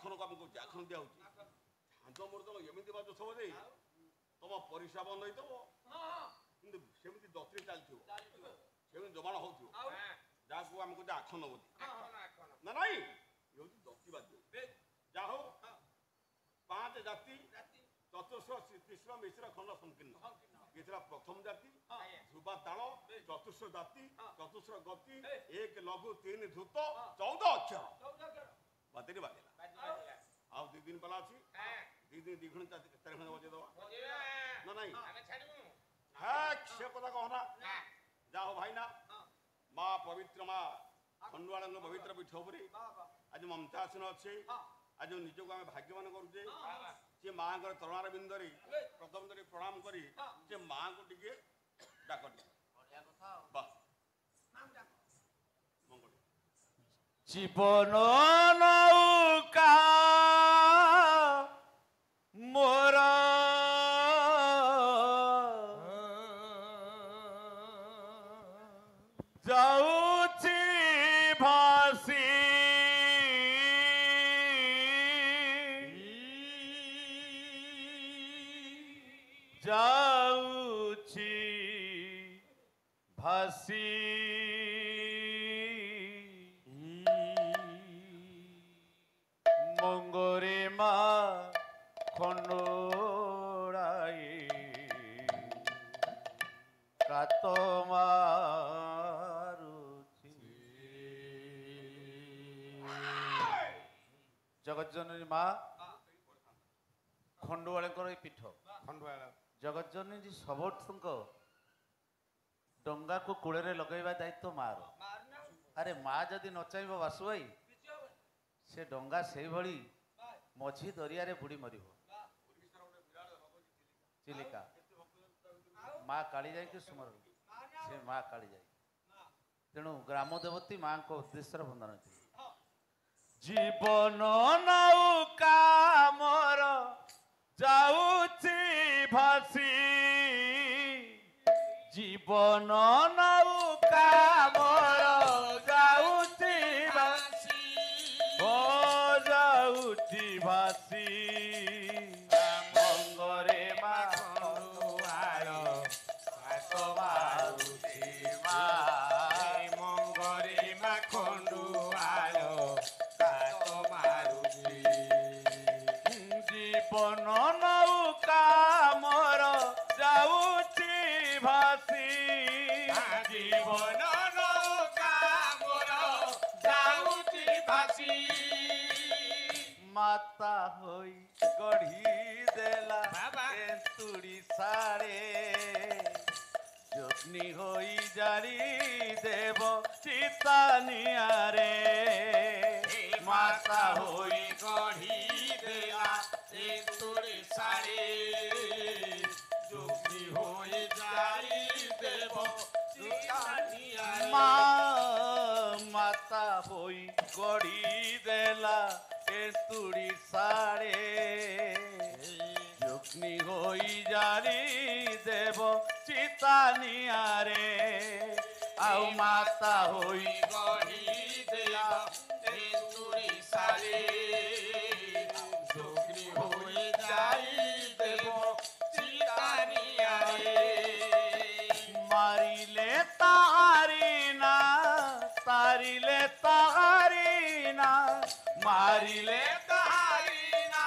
ଆଖନ କାମ କରୁଛି ଆଖନ ଦିଆହଉଛି ଝାଞ୍ଜ ମୃଦଙ୍ଗ ଏମିତି ବାଜୁ ସବୁ ଦେଇ ତମ ପରିସ୍ରା ବନ୍ଦ ହେଇଥିବ କିନ୍ତୁ ସେମିତି ଦତ୍ରି ଚାଲିଥିବ ସେମିତି ଜମାଣ ହଉଥିବ ଯାହାକୁ ଆମେ କହୁଛେ ଆଖନ ବୋଲି ନା ନାଇଁ ଇଏ ହଉଛି ଦତ୍ରି ବାଦ୍ୟ ଯାହା ହଉ 5 ଜାତି ଚତୁର୍ଶ ତିସ୍ର ମିଶ୍ର ଖଣ୍ଡ ସଂକୀର୍ଣ୍ଣ ଇଏ ଥିଲା ପ୍ରଥମ ଜାତି ଧ୍ରୁବା ତାଳ ଚତୁର୍ଶ ଜାତି ଚତୁର୍ଶ ଗତି 1 ଲଘୁ 3 ଧୃତ 14 ଅକ୍ଷର ବାଦ୍ୟରେ ବାଜିଲା ଆଉ 2 ଦିନ ପାଲା ଅଛି 2 ଦିନ 2 ଘଣ୍ଟା 4 ଘଣ୍ଟା ବଜେଇଦବା ନା ନାଇଁ ସେ କଥା କହନା ଯାହା ହଉ ଭାଇନା ମା ପବିତ୍ର ମା ଖଣ୍ଡୁଆଳଙ୍କ ପବିତ୍ର ପୀଠ ଉପରେ ଆଜି ମମତା ଆସନ ଅଛି ଆଜି ନିଜକୁ ଆମେ ଭାଗ୍ୟବାନ କରୁଛେ ସେ ମାଙ୍କର ତରଣାର ବିନ୍ଦରେ ପ୍ରଥମ ପ୍ରଣାମ କରି ସେ ମାଙ୍କୁ ଟିକେ ଡାକନ୍ତି ଜୀବନ ନୌକା ମୋର ଯାଉଛି ଭାସି ଯାଉଛି ଭାସି ମଙ୍ଗରେ ମା ଖଣ୍ଡୁଆଳି କାତ ମାରୁଛି ଜଗତଜନନୀ ମା ଖଣ୍ଡୁଆଳଙ୍କର ଏ ପୀଠ ଜଗତଜନନୀ ସମସ୍ତଙ୍କ ଡଙ୍ଗାକୁ କୂଳରେ ଲଗାଇବା ଦାୟିତ୍ୱ ମାର ଆରେ ମା ଯଦି ନ ଚାହିଁବ ବାସୁ ଭାଇ ସେ ଡଙ୍ଗା ସେଇଭଳି ମଝି ଦରିଆରେ ବୁଡ଼ି ମରିବ ଚିଲିକା ମା କାଳିଜାଇକି ସୁମର ସେ ମା କାଳିଜାଇ ତେଣୁ ଗ୍ରାମ ଦେବତୀ ମାଙ୍କ ଉଦ୍ଦେଶ୍ୟରେ ବନ୍ଦନ ଜୀବନ ନୌକା ମୋର ଯାଉଛି ଭାସି ଜୀବନ ନୌକା ମୋର ଯାଉଛି ଭାସି ଯାଉଛି ଭାସି ମଙ୍ଗରେ ମା ଖଣ୍ଡୁଆଳ କାତ ମାରୁଛି ମା ମଙ୍ଗରେ ମା ଖଣ୍ଡୁଆଳ କାତ ମାରୁଛି ଜୀବନ ନୌକା ମୋର ଯାଉଛି ଭାସି ଜୀବନ ନୌକା ମୋର ଯାଉଛି ଭାସି ମାତା ହୋଇ ଗଢ଼ି ଦେଲା ତେନ୍ତୁଳି ସାରେ ଯୋଗ୍ନି ହୋଇ ଜାଳି ଦେବ ଚିତା ନିଆରେ ମାତା ହୋଇ ଗଢ଼ି ଦେଲା ତେନ୍ତୁଳି ସାରେ ଯୋଗ୍ନି ହୋଇ ଜାଳି ଦେବ ଚିତା ନିଆରେ ମାତା ହୋଇ ଗଢ଼ି ଦେଲା ତେନ୍ତୁଳି ସାରେ ଯୋଗ୍ନି ହୋଇ ଜାଳି ଦେବ ଚିତା ନିଆରେ ଆଉ ମାତା ହୋଇ ଗଢ଼ି ଦେଲା ତେନ୍ତୁଳି ସାରେ ଯୋଗ୍ନି ହୋଇ ଜାଳି ଦେବ ଚିତା ନିଆରେ ମାରିଲେ ତାହାରି ନା ତାରିଲେ ତାହାରି ନା ମାରିଲେ ତାହାରି ନା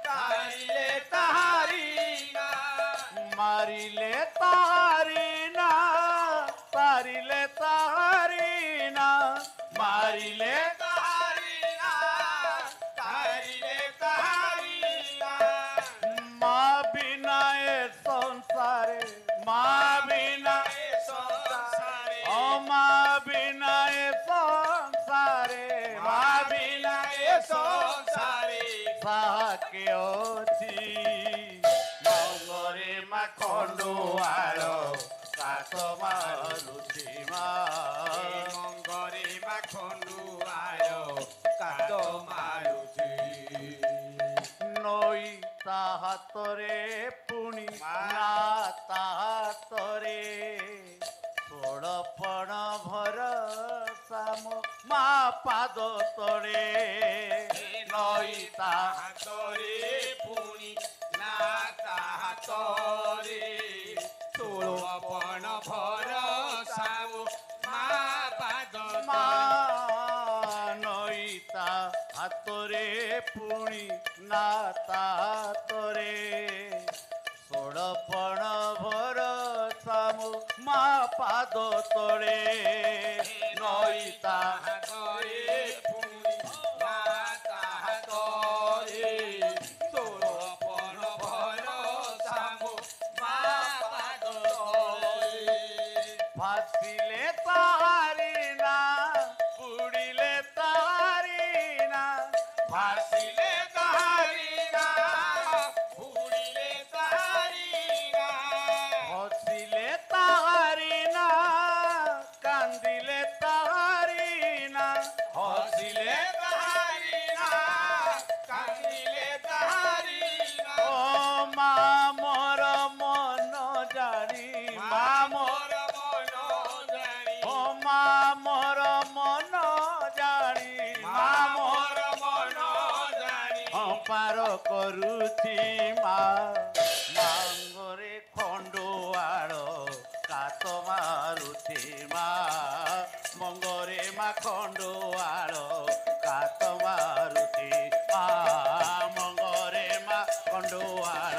ତାରିଲେ ତାହାରି ନା ମାରିଲେ ତାହାରି ନା ତାରିଲେ ତାହାରି ନା ମାରିଲେ ତାହାରି ନା ତାରିଲେ ତାହାରି ନା ମା ବିନା ଏ ସଂସାରେ ମା ବିନା ଏ ସଂସାରେ ও মা বিনা এ সংসারে মা বিনা এ সংসারে সাকে অছি মঙ্গরে মা খণ্ডুয়াল কাত মারুছি মা মঙ্গরে মা খণ্ডুয়াল কাত মারুছি নই তা হাতরে পুনি না তা হাতরে ষোড়পণ ভরসা মা পাদ তଳେ ନଇତା ହାତରେ ପୁଣି ନାତା ହାତରେ ଷୋଳପଣ ଭରସା ମା ପାଦ ମା ନଇତା ହାତରେ ପୁଣି ନାତା ହାତରେ ଷୋଳପଣ ଭରସା ମା ପାଦ ତଳେ ନଇତା ହାତରେ ପୁଣି ନାତା ହାତରେ ଷୋଳପଣ ଭରସା ମା ପାଦ ତଳେ ଭାସିଲେ ତାରି ନା ବୁଡ଼ିଲେ ତାରି ନା ଭାସିଲେ ତାହାରି ନା ବୁଡ଼ିଲେ ତାହାରି ନା ହସିଲେ ତାରି ନା କାନ୍ଦିଲେ ତାରି ନା ହସିଲେ ତାହାରି ନା କାନ୍ଦିଲେ ତାହାରି ନା ଓ ମା ମୋର ମନ ଜାଣି ମା ମୋର ମନ ଜାଣି ଓ ମା ମୋର ମନ ଜାଣି ମା ମୋର ମନ ଜାଣି ଅପାର କରୁଛି ମା ମାଙ୍ଗରେ ଖଣ୍ଡୁଆଳ କାତ ମାରୁଛି ମା ମଙ୍ଗରେ ମା ଖଣ୍ଡୁଆଳ କାତ ମାରୁଛି ମା ମଙ୍ଗରେ ମା ଖଣ୍ଡୁଆଳ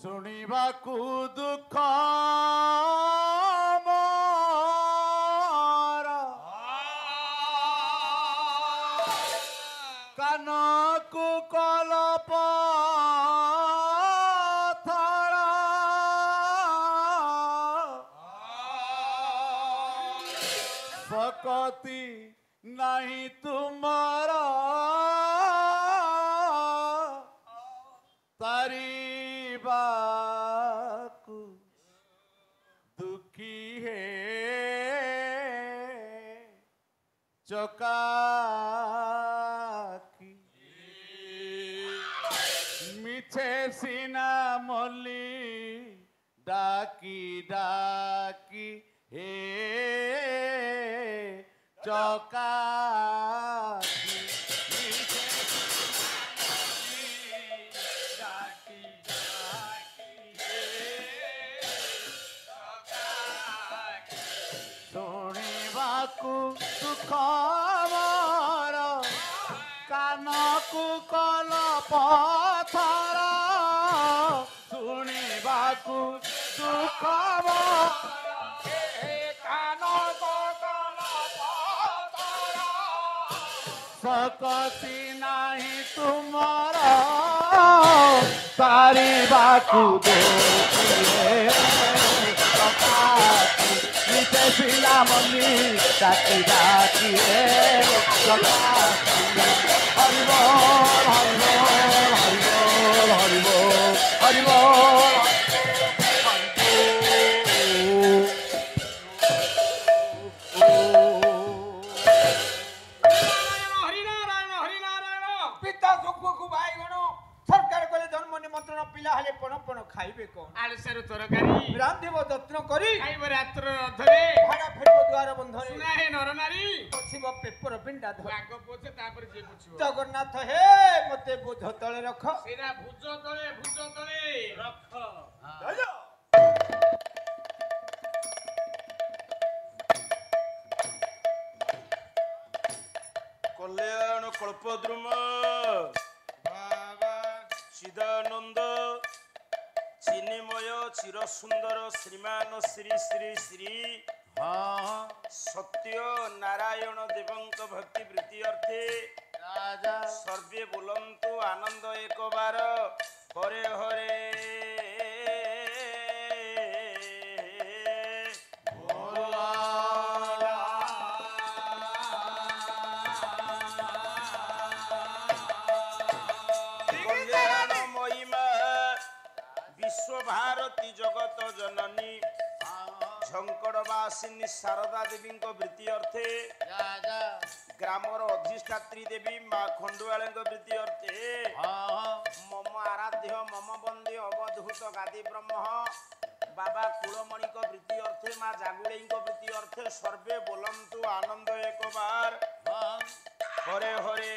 ଶୁଣିବାକୁ ଦୁଃଖ ମୋର କାନକୁ କଲପ ଥର ଶକତି ନାହିଁ ତୁମର ତାରିବାକୁ ଦୁଃଖୀ ହେ ଚକାକି ମିଛେ ସିନା ମଲ୍ଲି ডাকি ডাকি হে চকাকি ডাকি ডাকি হে চকাকি শুনিবাকু দুঃখ মর কানকু কল পথর শুনিবাকু দুঃখ মর শকতি নাহি তুমর তারিবাকু দোষিয়ে নিতে শিলামণি ডাকি ডাকি হে হরি বল হরি বল হরি বল হরি বল হরি বল হরিনারায়ণ হরিনারায়ণ পিতা সুখবু ভাই গণ সরকার কলে জন্ম নিমন্ত্রণ পিলা হলে পণ পণ খাইবে কোন আলসারু তরকারি রান্ধিব যত্ন করি খাইব রাত্র অধরে ভাড়া ফেরব দুয়ার বন্ধনে সুনা হে নর নারী পশ্চিম ପୋଛିବ ପେପର ପିଣ୍ଡା ଧର ଆଗ ପୋଛେ ତାପରେ ଯିଏ ପୋଛିବ। ଜଗନ୍ନାଥ ହେ ମତେ ବୋଝ ତଳେ ରଖ। ସେଇଟା ଭୁଜ ତଳେ ରଖ। ଜୟ କଲ୍ୟାଣ କଳ୍ପଦ୍ରୁମ ଚିଦାନନ୍ଦ ଚିନ୍ମୟ ଚିରସୁନ୍ଦର ଶ୍ରୀମାନ ଶ୍ରୀ ଶ୍ରୀ ଶ୍ରୀ ହଁ ସତ୍ୟ ନାରାୟଣ ଦେବଙ୍କ ଭକ୍ତି ବୃତ୍ତି ଅର୍ଥେ ରାଜା ସର୍ବେ ବୋଲନ୍ତୁ ଆନନ୍ଦ ଏକବାର ହରେ ହରେ କଲ୍ୟାଣ ମହିମା ବିଶ୍ୱଭାରତୀ ଜଗତ ଜନନୀ ଝଙ୍କଡ଼ବାସିନୀ ଶାରଦା ଦେବୀଙ୍କ ବୃତ୍ତି ଅର୍ଥେ ରାଜା ଗ୍ରାମର ଅଧିଷ୍ଠାତ୍ରୀ ଦେବୀ ମା ଖଣ୍ଡୁଆଳଙ୍କ ବୃତ୍ତି ଅର୍ଥେ ମମ ଆରାଧ୍ୟ ମମ ବନ୍ଦେ ଅବଧୂତ ଗାଦି ବ୍ରହ୍ମ ବାବା କୁଳମଣିଙ୍କ ବୃତ୍ତି ଅର୍ଥେ ମା ଜାଗୁଳେଇଙ୍କ ବୃତ୍ତି ଅର୍ଥେ ସର୍ବେ ବୋଲନ୍ତୁ ଆନନ୍ଦ ଏକବାର ହରେ ହରେ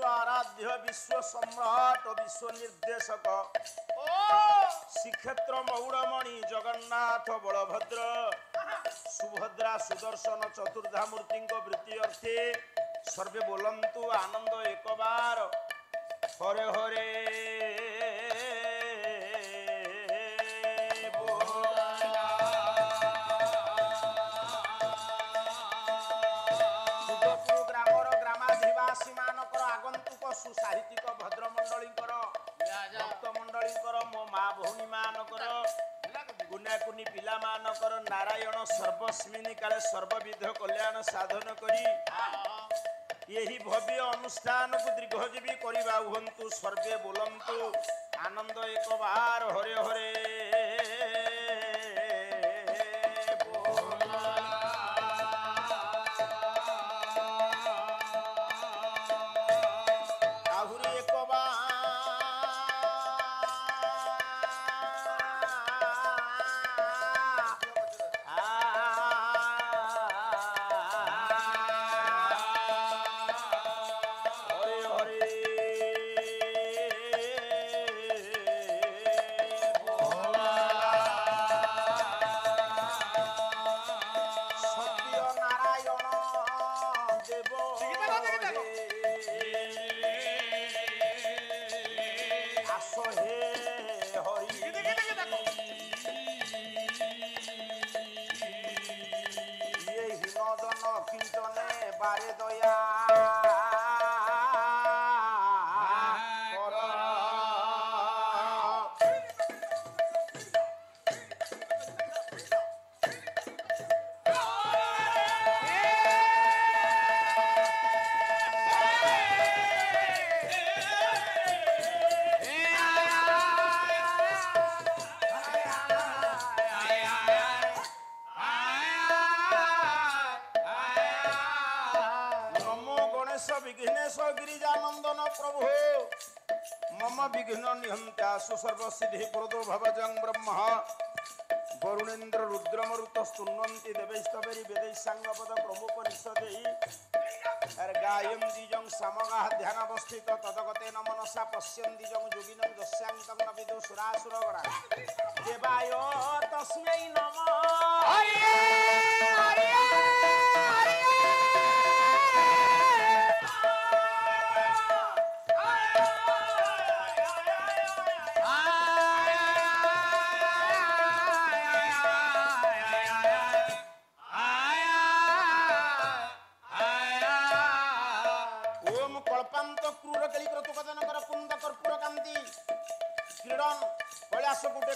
आराध्य विश्व सम्राट विश्व निर्देशक श्रीक्षेत्र मौड़मणि जगन्नाथ बलभद्र सुभद्रा सुदर्शन चतुर्धा मूर्ति वृत्ति अर्थे सर्वे बोलंतु आनंद एक बार हरे हरे सुसाहित्यिक भद्रमंडलीकर भक्तमंडलीकर मो माँ भौणी मानकर गुनाकुनी पिला मानकर नारायण सर्वस्मिनी काले सर्वविध कल्याण साधन करी यही भव्य अनुष्ठान को दीर्घजीवी करवा हुंतु सर्वे बोलंतु आनंद एक बार हरे हरे बारे दया विघ्नेश गिरिजानंदन प्रभु मम विघ्न निहंत्या सुसर्वसिद्धि पुरदो भवजं ब्रह्म वरुणेन्द्र रुद्रमरुत स्तुन्वन्ति देवैस्तवेरि वेदैसांगपद प्रमुपनिषदेहि गायन्ति जं समगाः ध्यानावस्थित तदगते न मनसा पश्यन्ति जं योगिनं दस्यान्तं न विदु सुरासुरगणा देवाय तस्मै नमः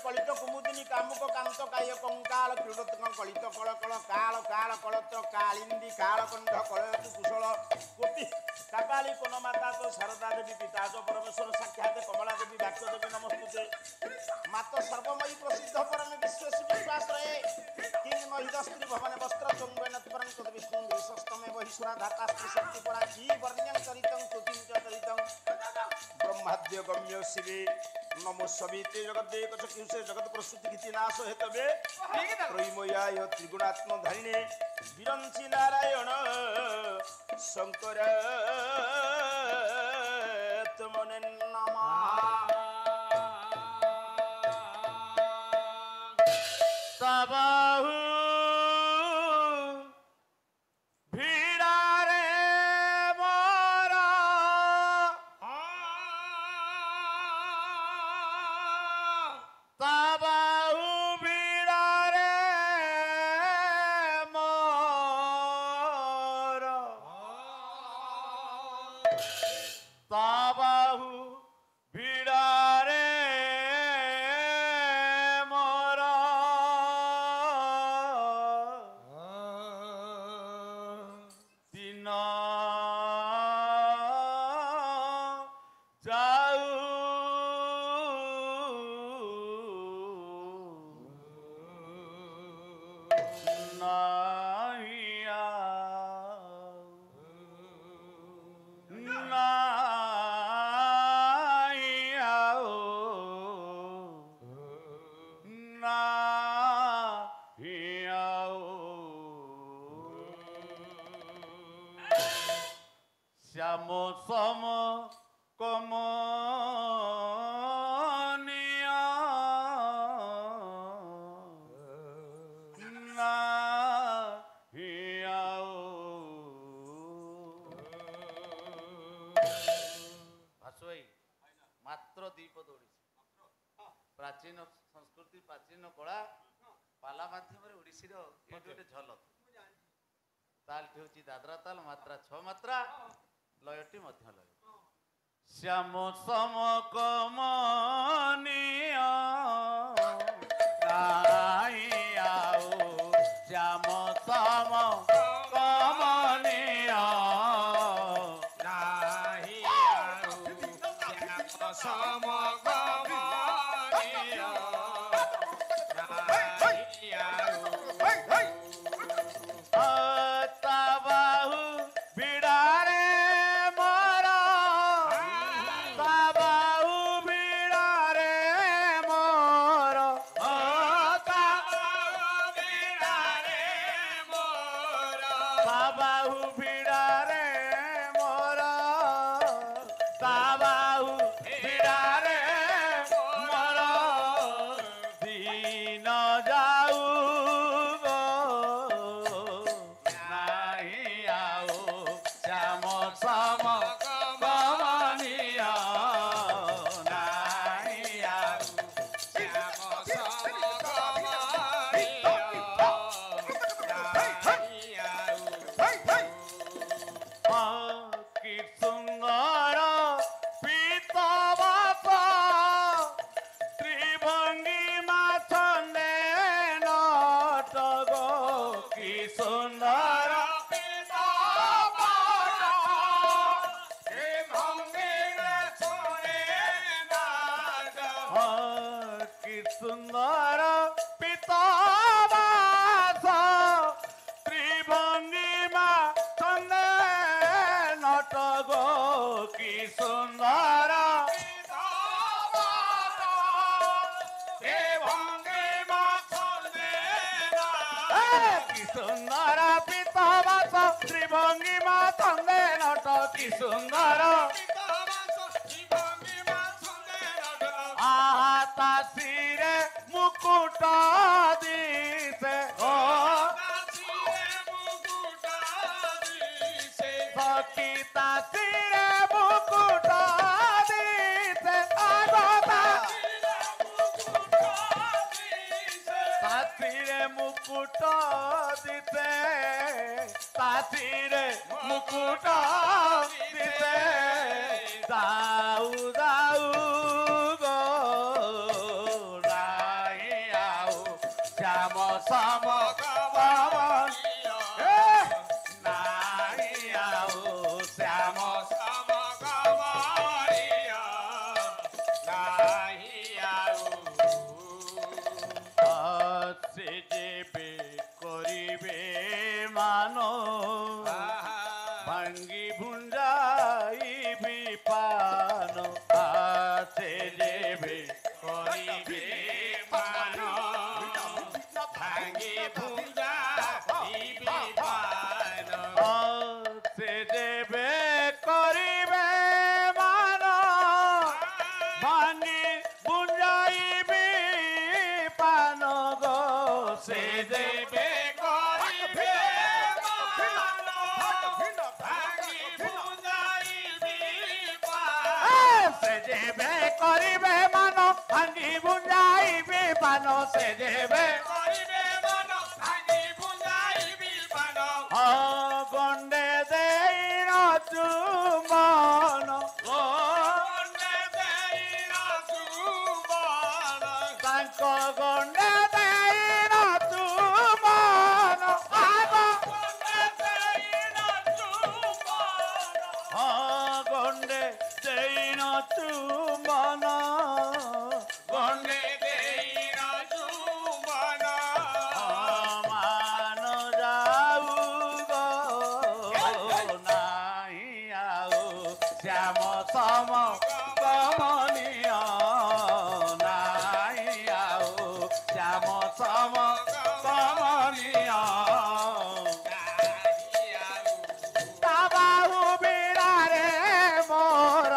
कलित कुमुदिनी कामुक कांत काय कंकाल क्रीडत कलित कल कल काल काल कलत्र कालिंदी कालकंठ कलयतु कुशल कोटि काकाली कोनमाता तो शारदा देवी पिता तो परमेश्वर साक्षात कमला देवी वाक्य देवी नमस्ते मात सर्वमयी प्रसिद्ध परम विश्व विश्वास रहे किंग महिला स्त्री भवन वस्त्र चंगन परम विष्णु विश्वस्तमे हरिसुना धातास्त्र शक्ति परा की वर्ण्यं चरितं तुतिं च चरितं ब्रह्माद्य गम्य शिवे नमो सविते जगद्देव चक्षुषे जगत प्रसूति गीति नाश हेतवे त्रयीमयाय त्रिगुणात्म धरिणे विरंचि नारायण शंकर तमने नमः तबाहु भिड़ारे मोरा तबाहु भिड़ारे मोरा तबाहु भिड़ारे श्याम सम कमनिया नाहियाओ भासुई मात्र दीपद ओडिसी प्राचीन संस्कृति प्राचीन कला पाला माध्यम ओडिसी रो गोटे झलक तालटी होची दादरा ताल मात्रा 6 मात्रा लयटी मध्य लय श्याम सम कमनिया नाहियाओ श्याम सम कमनिया नाहियाओ श्याम सम कमनिया नाहियाओ तबाहु भिड़ारे मोरा तबाहु भिड़ारे मोरा तबाहु भिड़ारे मोरा तबाहु भिड़ारे मोरा दिन जाऊ गो नाहियाओ श्याम सम कमनिया नाहियाओ श्याम सम कि सुंदर पीतवास त्रिभंगी माथने नटग कि सुंदर कि सुंदर पीतवास त्रिभंगी माथने नटग कि सुंदर कि सुंदर पीतवास त्रिभंगी माथने नट कि सुंदर आहा सिरे मुकुट दिसे ओ सखी सिरे मुकुट दिसे आगता सिरे मुकुट दिसे सिरे मुकुट दिसे दाऊ दाऊ गो नाहियाओ श्याम सम कमनिया नाहियाओ श्याम सम कमनिया नाहियाओ से जेबे करिबे मानो পান সে দেবে করিবে মন ভাঙি বুঝাইবি পান গন্ডে দেই চুমন গন্ডে দেই চুমন তাঙ্ক গন্ডে দেই চুমন গন্ডে দেই চুমন গন্ডে দেই চুমন গন্ডে দেই চুমন মান যাও গো নাই আও শ্যাম সম কমনীয় নাই আও শ্যাম সম কমনীয় তাবাহু বিড়ারে মোর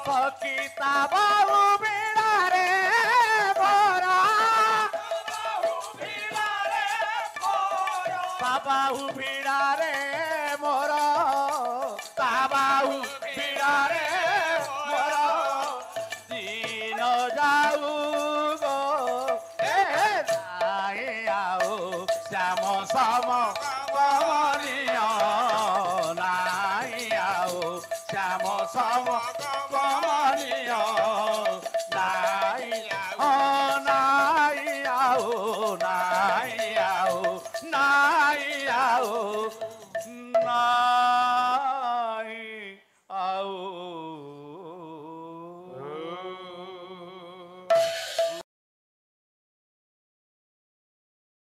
সখী তাবাহু বিড়ারে মোর তাবাহু বিড়ারে মোর তাবাহু বিড়ারে মোর দিন যাও গো নাই আও শ্যাম সম কমনীয় নাই আও শ্যাম সম কমনীয় নাই নাই আও নাই আও নাই আও না